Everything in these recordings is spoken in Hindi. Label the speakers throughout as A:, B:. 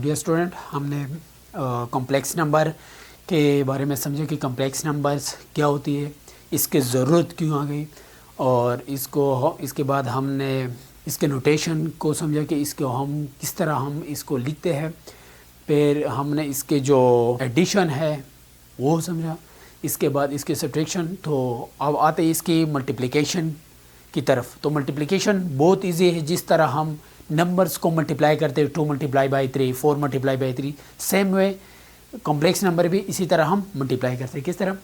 A: डियर स्टूडेंट, हमने कॉम्प्लेक्स नंबर के बारे में समझा कि कॉम्प्लेक्स नंबर्स क्या होती है, इसकी ज़रूरत क्यों आ गई, और इसके बाद हमने इसके नोटेशन को समझा कि इसको हम किस तरह हम इसको लिखते हैं। फिर हमने इसके जो एडिशन है वो समझा, इसके बाद इसके सब्ट्रैक्शन। तो अब आते हैं इसकी मल्टीप्लिकेशन की तरफ। तो मल्टीप्लिकेशन बहुत इजी है। जिस तरह हम नंबर्स को मल्टीप्लाई करते हैं 2 multiply by 3, 4 multiply by 3, same way complex number भी इसी तरह हम मल्टीप्लाई करते हैं। किस तरह?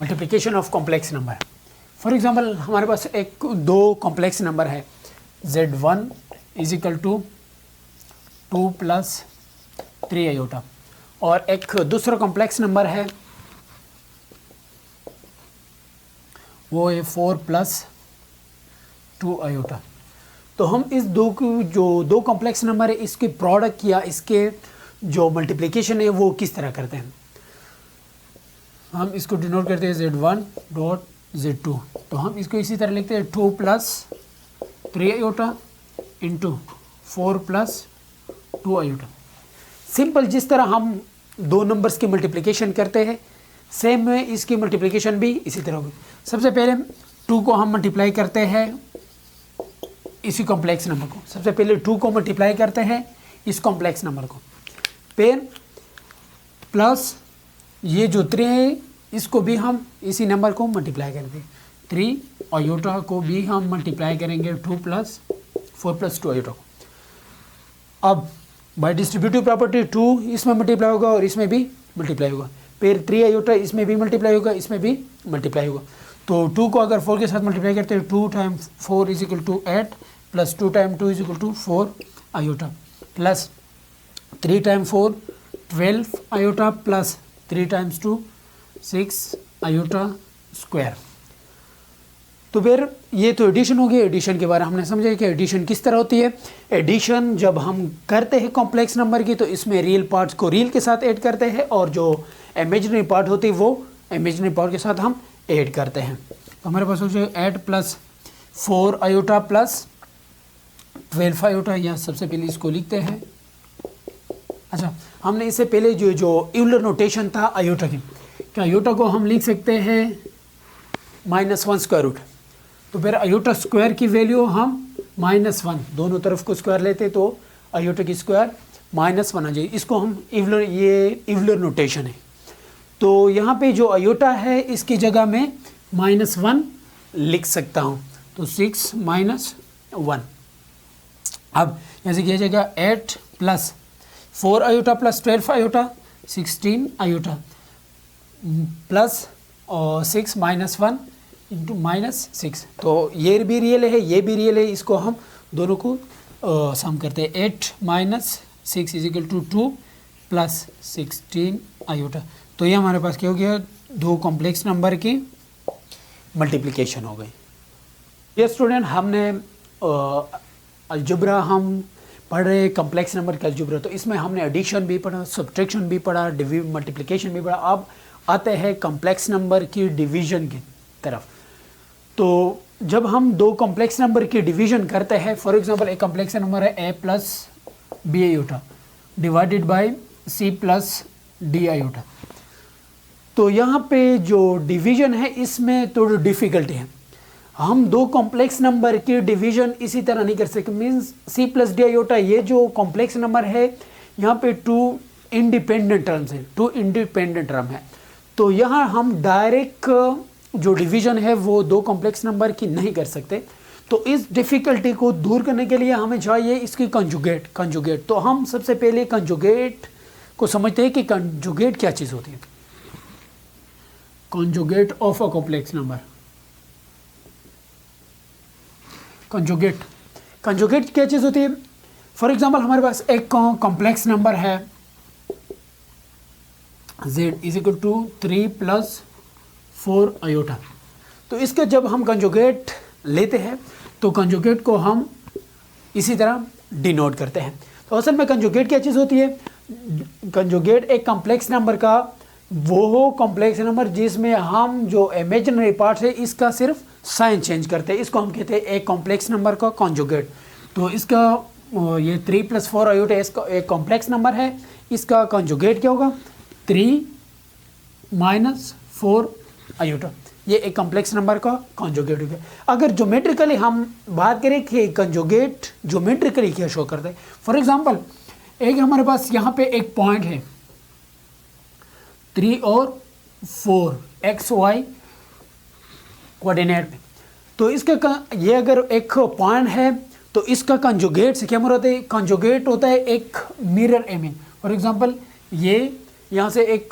A: Multiplication of complex number. For example हमारे पास दो कॉम्प्लेक्स नंबर है, Z1 is equal to 2 plus 3 iota, और एक दूसरा कॉम्प्लेक्स नंबर है वो है 4 प्लस 2 आयोटा। तो हम इस दो कॉम्प्लेक्स नंबर है इसके प्रोडक्ट या इसके जो मल्टीप्लिकेशन है वो किस तरह करते हैं। हम इसको डिनोट करते हैं Z1 डॉट Z2। तो हम इसको इसी तरह लिखते हैं 2 plus 3 iota into 4 plus 2 iota. Simple, जिस तरह हम दो नंबर्स की मल्टीप्लिकेशन करते हैं सेम में इसकी मल्टीप्लिकेशन भी इसी तरह होगी। सबसे पहले 2 को हम मल्टीप्लाई करते हैं इसी कॉम्प्लेक्स नंबर को। सबसे पहले 2 को मल्टीप्लाई करते हैं इस कॉम्प्लेक्स नंबर को, फिर प्लस ये जो 3 है इसको भी हम इसी नंबर को मल्टीप्लाई करते हैं। 3 आयोटा को भी हम मल्टीप्लाई करेंगे 2 प्लस 4 प्लस 2 आयोटा को। अब बाय डिस्ट्रीब्यूटिव प्रॉपर्टी 2 इसमें मल्टीप्लाई होगा और इसमें भी मल्टीप्लाई होगा, फिर 3 आयोटा इसमें भी मल्टीप्लाई होगा, इसमें भी मल्टीप्लाई होगा। तो 2 को अगर 4 के साथ मल्टीप्लाई करते हैं 2 time 4 is equal to 8 plus 2 time 2 is equal to 4 iota, plus 3 time 4 12 iota, plus 3 times 2 6 iota square. तो फिर ये तो एडिशन हो गई। एडिशन के बारे में हमने समझा कि एडिशन किस तरह होती है। एडिशन जब हम करते हैं कॉम्प्लेक्स नंबर की तो इसमें रियल पार्ट्स को रियल के साथ ऐड करते हैं और जो इमेजिनरी पार्ट होती है वो इमेजिनरी पार्ट के साथ हम ऐड करते हैं। तो हमारे पास हो जाए 8 प्लस 4 आयोटा प्लस 12 आयोटा। या सबसे पहले इसको लिखते हैं। अच्छा, हमने इससे पहले जो यूलर नोटेशन था आयोटा की, क्या आयोटा को हम लिख सकते हैं -1 स्क्वायर रूट। तो फिर आयोटा स्क्वायर की वैल्यू हम -1, दोनों तरफ को स्क्वायर लेते तो आयोटा की स्क्वायर -1 आ जाए। इसको हम यूलर नोटेशन है। तो यहाँ पे जो आयोटा है इसकी जगह में -1 लिख सकता हूँ, तो 6 - 1। अब यहाँ से किया जाएगा 8 plus 4 iota plus 12 iota 16 iota plus और 6 - 1 इंटू -6। तो ये भी रियल है, ये भी रियल है। इसको हम दोनों को सम करते हैं। 8 - 6 is equal to 2 plus 16 iota. तो ये हमारे पास क्या हो गया, दो कॉम्प्लेक्स नंबर की मल्टीप्लिकेशन हो गई। ये स्टूडेंट, हमने अलजेब्रा हम पढ़ रहे कॉम्प्लेक्स नंबर का अलजेब्रा। तो इसमें हमने एडिशन भी पढ़ा, सब्ट्रैक्शन भी पढ़ा, मल्टीप्लिकेशन भी पढ़ा। अब आते हैं कॉम्प्लेक्स नंबर की डिवीजन की तरफ। तो जब हम दो कॉम्प्लेक्स नंबर की डिवीजन करते हैं, फॉर एग्जांपल एक कॉम्प्लेक्स नंबर है a plus B iota divided by c plus D iota. तो यहाँ पे जो डिवीजन है इसमें थोड़ी डिफ़िकल्टी है। हम दो कॉम्प्लेक्स नंबर की डिवीजन इसी तरह नहीं कर सकते। Means c plus D iota ये जो कॉम्प्लेक्स नंबर है यहाँ पे 2 इंडिपेंडेंट टर्म्स हैं, 2 इंडिपेंडेंट टर्म है। तो यहाँ हम डायरेक्ट जो डिवीजन है वो दो कॉम्प्लेक्स नंबर की नहीं कर सकते। तो इस डिफ़िकल्टी को दूर करने के लिए हमें चाहिए इसकी कंजुगेट। तो हम सबसे पहले कंजुगेट को समझते हैं कि कंजुगेट क्या चीज़ होती है। Conjugate of a complex number. Conjugate क्या चीज़ होती है? फॉर एग्जांपल हमारे पास एक कॉम्प्लेक्स नंबर है z is equal to 3 plus 4 iota. तो इसका जब हम कंजुगेट लेते हैं तो कंजुगेट को हम इसी तरह डिनोट करते हैं। तो असल में कंजुगेट क्या चीज़ होती है? कंजुगेट एक कॉम्प्लेक्स नंबर का वो कॉम्प्लेक्स नंबर जिसमें हम जो इमेजिनरी पार्ट है इसका सिर्फ साइन चेंज करते हैं, इसको हम कहते हैं एक कॉम्प्लेक्स नंबर का कॉन्जुगेट। तो इसका ये 3 + 4 आयोटा इसका एक कॉम्प्लेक्स नंबर है, इसका कॉन्जुगेट क्या होगा 3 - 4 आयोटा, ये एक कॉम्प्लेक्स नंबर का कॉन्जुगेट हो गया। अगर ज्योमेट्रिकली हम बात करें कि कॉन्जुगेट ज्योमेट्रिकली क्या शो करता है, फॉर एग्जांपल एक हमारे पास यहाँ पे एक पॉइंट है 3 और 4 XY कोऑर्डिनेट में, तो इसका ये अगर एक पॉइंट है तो इसका कंजुगेट से क्या मुराद है, कंजुगेट होता है एक मिरर इमेज। फॉर एग्जांपल ये यहाँ से एक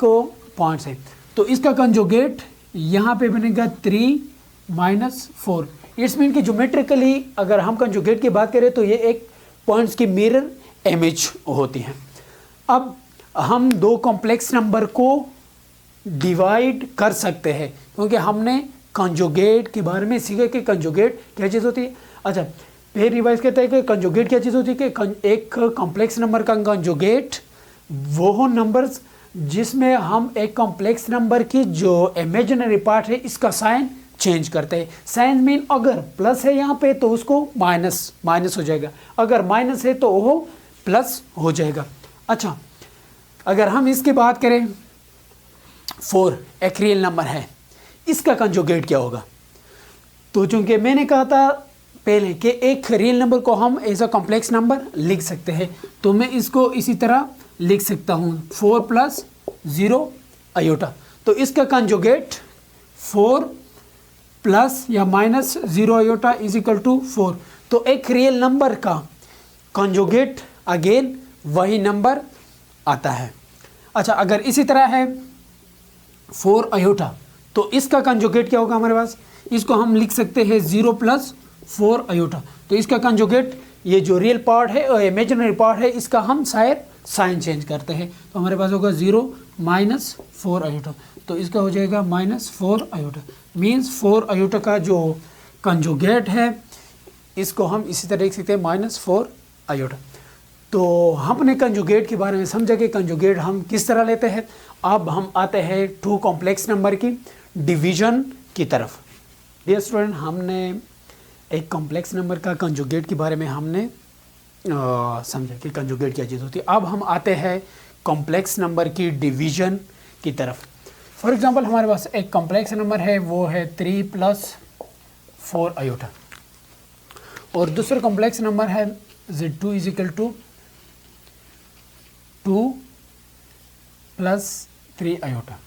A: पॉइंट है तो इसका कंजुगेट यहाँ पे बनेगा 3 - 4। इट्स मीन कि ज्योमेट्रिकली अगर हम कंजुगेट की बात करें तो ये एक पॉइंट्स की मिरर इमेज होती है। अब हम दो कॉम्प्लेक्स नंबर को डिवाइड कर सकते हैं क्योंकि हमने कंजुगेट के बारे में सीखा कि कंजुगेट क्या चीज़ होती है। अच्छा फिर रिवाइज कहता है कि कंजुगेट क्या चीज़ होती है कि एक कॉम्प्लेक्स नंबर का कंजुगेट वो नंबर्स जिसमें हम एक कॉम्प्लेक्स नंबर की जो इमेजिनरी पार्ट है इसका साइन चेंज करते हैं। साइन मीन अगर प्लस है यहाँ पे तो उसको माइनस हो जाएगा, अगर माइनस है तो वो प्लस हो जाएगा। अच्छा अगर हम इसकी बात करें 4 एक रियल नंबर है, इसका कंजुगेट क्या होगा, तो चूंकि मैंने कहा था पहले कि एक रियल नंबर को हम एज अ कॉम्प्लेक्स नंबर लिख सकते हैं, तो मैं इसको इसी तरह लिख सकता हूँ 4 + 0 आयोटा। तो इसका कंजुगेट 4 प्लस या -0 आयोटा = 4। तो एक रियल नंबर का कंजुगेट अगेन वही नंबर आता है। अच्छा अगर इसी तरह है 4 आयोटा तो इसका कंजुगेट क्या होगा हमारे पास, इसको हम लिख सकते हैं 0 + 4 आयोटा। तो इसका कंजुगेट ये जो रियल पार्ट है और इमेजिनरी पार्ट है इसका हम शायद साइन चेंज करते हैं, तो हमारे पास होगा 0 - 4 आयोटा। तो इसका हो जाएगा -4 आयोटा, मीन्स 4 आयोटा का जो कंजुगेट है इसको हम इसी तरह लिख सकते हैं -4 आयोटा। तो हमने कंजुगेट के बारे में समझा कि कंजुगेट हम किस तरह लेते हैं। अब हम आते हैं 2 कॉम्प्लेक्स नंबर की डिवीजन की तरफ। डियर स्टूडेंट हमने एक कॉम्प्लेक्स नंबर का कंजुगेट के बारे में हमने समझा कि कंजुगेट क्या चीज़ होती है। अब हम आते हैं कॉम्प्लेक्स नंबर की डिवीजन की तरफ। फॉर एग्जांपल हमारे पास एक कॉम्प्लेक्स नंबर है वो है 3 + 4 आयोटा, और दूसरा कॉम्प्लेक्स नंबर है Z2 = 2 + 3 आयोटा।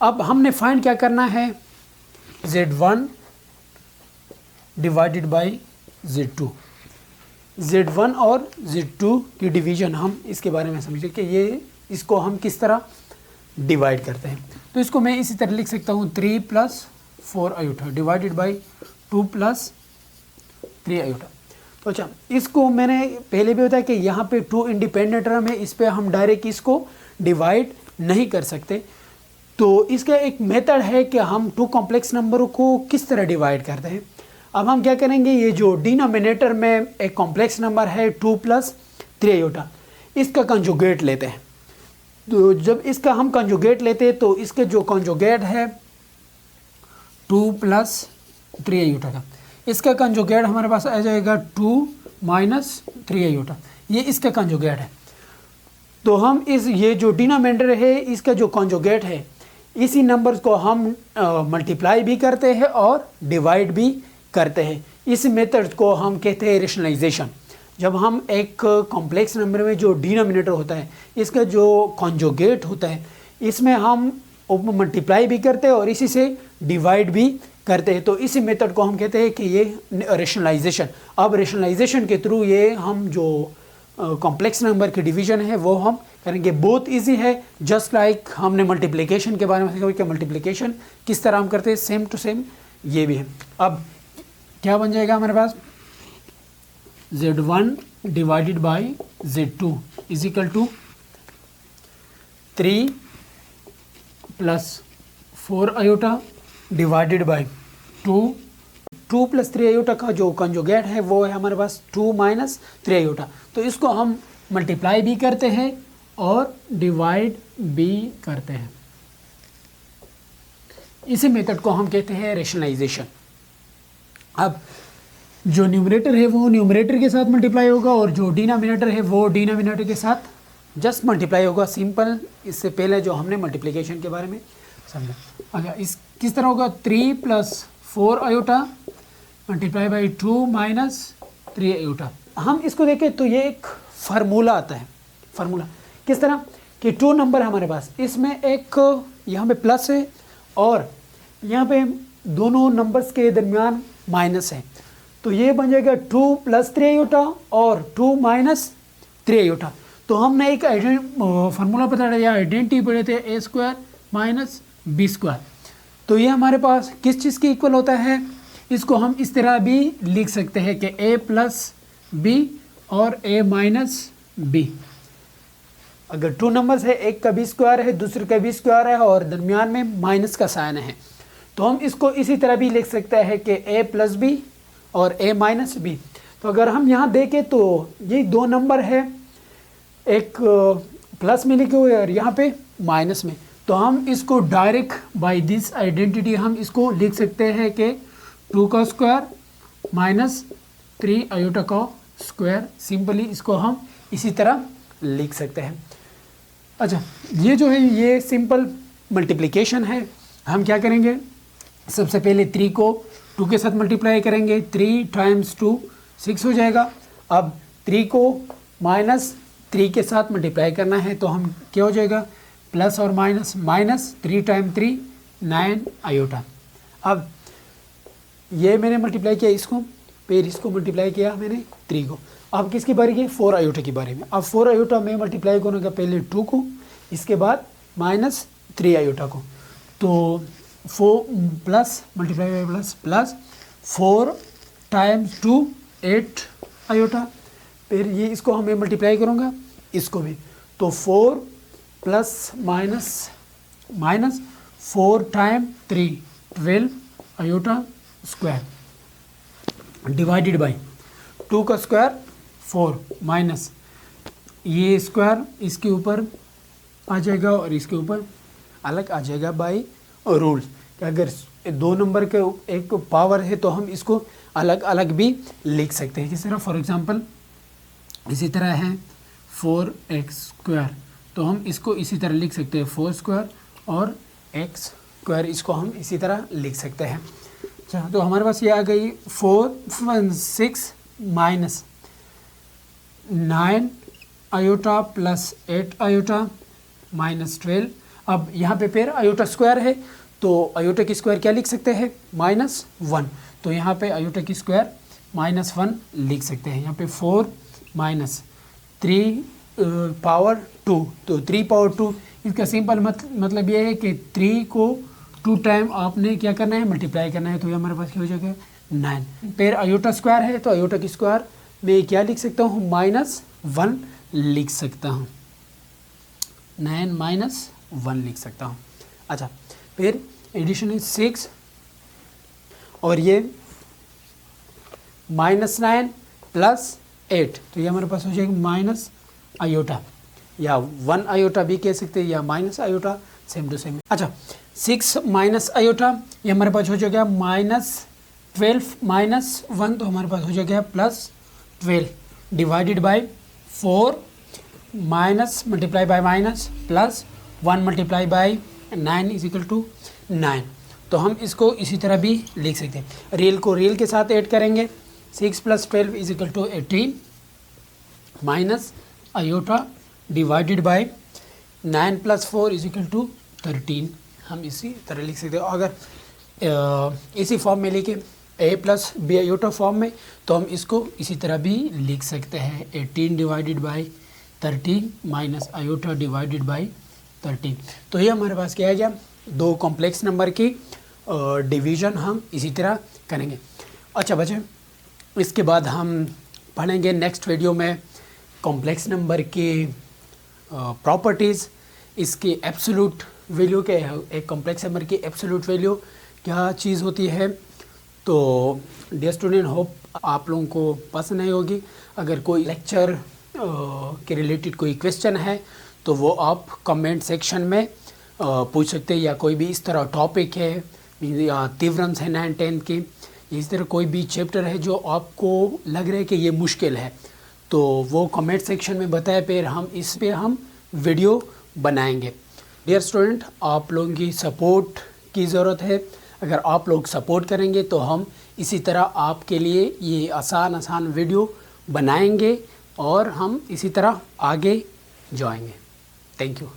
A: अब हमने फाइंड क्या करना है, Z1 divided by Z2। Z1 और Z2 की डिवीजन हम इसके बारे में समझे कि ये इसको हम किस तरह डिवाइड करते हैं। तो इसको मैं इसी तरह लिख सकता हूँ 3 + 4 आयोटा डिवाइडेड बाई 2 + 3 आयोटा। तो अच्छा इसको मैंने पहले भी बताया कि यहाँ पे 2 इंडिपेंडेंट टर्म है, इस पर हम डायरेक्ट इसको डिवाइड नहीं कर सकते। तो इसका एक मेथड है कि हम 2 कॉम्प्लेक्स नंबरों को किस तरह डिवाइड करते हैं। अब हम क्या करेंगे, ये जो डिनोमिनेटर में एक कॉम्प्लेक्स नंबर है 2 + 3 आयोटा, इसका कंजुगेट लेते हैं। तो जब इसका हम कंजुगेट लेते हैं तो इसके जो कंजुगेट है 2 + 3 आयोटा का, इसका कंजुगेट हमारे पास आ जाएगा 2 - 3 आयोटा, ये इसका कंजुगेट है। तो हम ये जो डिनोमिनेटर है इसका जो कंजुगेट है इसी नंबर्स को हम मल्टीप्लाई भी करते हैं और डिवाइड भी करते हैं। इस मेथड को हम कहते हैं रेशनलाइजेशन। जब हम एक कॉम्प्लेक्स नंबर में जो डिनोमिनेटर होता है इसका जो कॉन्जुगेट होता है इसमें हम मल्टीप्लाई भी करते हैं और इसी से डिवाइड भी करते हैं। तो इसी मेथड को हम कहते हैं कि ये रेशनलाइजेशन। अब रेशनलाइजेशन के थ्रू ये हम जो कॉम्प्लेक्स नंबर की डिवीजन है वो हम करेंगे। बहुत इजी है, जस्ट लाइक हमने मल्टीप्लिकेशन के बारे में सीखा कि मल्टीप्लिकेशन किस तरह हम करते हैं, सेम टू सेम ये भी है। अब क्या बन जाएगा हमारे पास, Z1 divided by Z2 = 3 + 4 iota divided by 2 + 3 iota का जो कंजुगेट है वो है हमारे पास 2 - 3 आयोटा। तो इसको हम मल्टीप्लाई भी करते हैं और डिवाइड भी करते हैं। इसी मेथड को हम कहते हैं रेशनलाइजेशन। अब जो न्यूमरेटर है वो न्यूमरेटर के साथ मल्टीप्लाई होगा और जो डिनोमिनेटर है वो डिनोमिनेटर के साथ जस्ट मल्टीप्लाई होगा, सिंपल। इससे पहले जो हमने मल्टीप्लिकेशन के बारे में समझा। अगर इस किस तरह होगा, 3 + 4 आयोटा मल्टीप्लाई बाई 2 - 3 आयोटा। हम इसको देखें तो ये एक फार्मूला आता है। फार्मूला किस तरह कि 2 नंबर हमारे पास, इसमें एक यहाँ पे प्लस है और यहाँ पे दोनों नंबर्स के दरमियान माइनस है, तो ये बन जाएगा 2 + 3 आयोटा और 2 - 3 आयोटा। तो हमने एक फार्मूला बताया, आइडेंटिटी पढ़े थे, a² - b²। तो ये हमारे पास किस चीज़ की इक्वल होता है, इसको हम इस तरह भी लिख सकते हैं कि a + b और a - b। अगर 2 नंबर्स है, एक का b² है, दूसरे का b² है और दरमियान में माइनस का साइन है, तो हम इसको इसी तरह भी लिख सकते हैं कि a + b और a - b। तो अगर हम यहाँ देखें तो ये 2 नंबर है, एक प्लस में लिखे हुए और यहाँ पे माइनस में, तो हम इसको डायरेक्ट बाय दिस आइडेंटिटी हम इसको लिख सकते हैं कि 2 का स्क्वायर - 3 आयोटा का स्क्वायर। सिंपली इसको हम इसी तरह लिख सकते हैं। अच्छा, ये जो है ये सिंपल मल्टीप्लिकेशन है। हम क्या करेंगे, सबसे पहले 3 को 2 के साथ मल्टीप्लाई करेंगे, 3 × 2 6 हो जाएगा। अब 3 को -3 के साथ मल्टीप्लाई करना है, तो हम क्या हो जाएगा, प्लस और माइनस, -3 × 3 9 आयोटा। अब ये मैंने मल्टीप्लाई किया इसको, फिर इसको मल्टीप्लाई किया मैंने 3 को। अब किसकी बारी की, 4 आयोटा की बारे में। अब 4 आयोटा में मल्टीप्लाई करूँगा पहले 2 को, इसके बाद -3 आयोटा को। तो 4 plus multiply by plus 4 × 2 8 iota. फिर ये इसको हमें मल्टीप्लाई करूँगा इसको भी, तो 4 + minus 4 × 3 12 iota square divided by 2 का स्क्वायर 4 माइनस ये स्क्वायर इसके ऊपर आ जाएगा और इसके ऊपर अलग आ जाएगा बाई रूल। अगर 2 नंबर के एक पावर है तो हम इसको अलग अलग भी लिख सकते हैं। जिस तरह फॉर एग्जांपल इसी तरह है 4x², तो हम इसको इसी तरह लिख सकते हैं 4² और x², इसको हम इसी तरह लिख सकते हैं। अच्छा, तो हमारे पास ये आ गई 6 माइनस 9 आयोटा प्लस 8 आयोटा -12। अब यहाँ पे फिर आयोटा स्क्वायर है, तो आयोटा की स्क्वायर क्या लिख सकते हैं, -1। तो यहाँ पे आयोटा की स्क्वायर -1 लिख सकते हैं। यहाँ पे 4 - 3 पावर 2, तो 3 पावर 2, इसका सिंपल मतलब ये है कि 3 को 2 टाइम आपने क्या करना है, मल्टीप्लाई करना है। तो ये हमारे पास क्या हो जाएगा 9। फिर आयोटा स्क्वायर है, तो आयोटा की स्क्वायर में क्या लिख सकता हूँ, -1 लिख सकता हूँ, 9 - 1 लिख सकता हूँ। अच्छा, फिर एडिशन है 6 और ये -9 + 8, तो ये हमारे पास हो जाएगा माइनस आयोटा, या 1 आयोटा भी कह सकते हैं, या minus iota, same to same. अच्छा, 6 माइनस आयोटा, ये हमारे पास हो जाएगा -12 - 1, तो हमारे पास हो जाएगा +12 divided by 4 minus multiply by minus plus 1 multiply by 9 = 9। तो हम इसको इसी तरह भी लिख सकते हैं। रियल को रियल के साथ ऐड करेंगे, 6 + 12 = 18 माइनस आयोटा डिवाइडेड बाई 9 + 4 = 13। हम इसी तरह लिख सकते हैं। अगर इसी फॉर्म में लिखे a + b आयोटा फॉर्म में, तो हम इसको इसी तरह भी लिख सकते हैं, 18 divided by 13 minus iota divided by 13। तो ये हमारे पास क्या है, क्या 2 कॉम्प्लेक्स नंबर की डिवीज़न हम इसी तरह करेंगे। अच्छा बच्चे, इसके बाद हम पढ़ेंगे नेक्स्ट वीडियो में कॉम्प्लेक्स नंबर की प्रॉपर्टीज़, इसकी एब्सोल्यूट वैल्यू क्या है, एक कॉम्प्लेक्स नंबर की एब्सोल्यूट वैल्यू क्या चीज़ होती है। तो डियर स्टूडेंट, होप आप लोगों को पसंद आई होगी। अगर कोई लेक्चर के रिलेटेड कोई क्वेश्चन है तो वो आप कमेंट सेक्शन में पूछ सकते हैं, या कोई भी इस तरह टॉपिक है या तीव्रंश है 9-10 के, इस तरह कोई भी चैप्टर है जो आपको लग रहा है कि ये मुश्किल है, तो वो कमेंट सेक्शन में बताए, फिर हम इस पे हम वीडियो बनाएंगे। डियर स्टूडेंट, आप लोगों की सपोर्ट की ज़रूरत है। अगर आप लोग सपोर्ट करेंगे तो हम इसी तरह आपके लिए ये आसान वीडियो बनाएंगे और हम इसी तरह आगे जाएंगे। Thank you.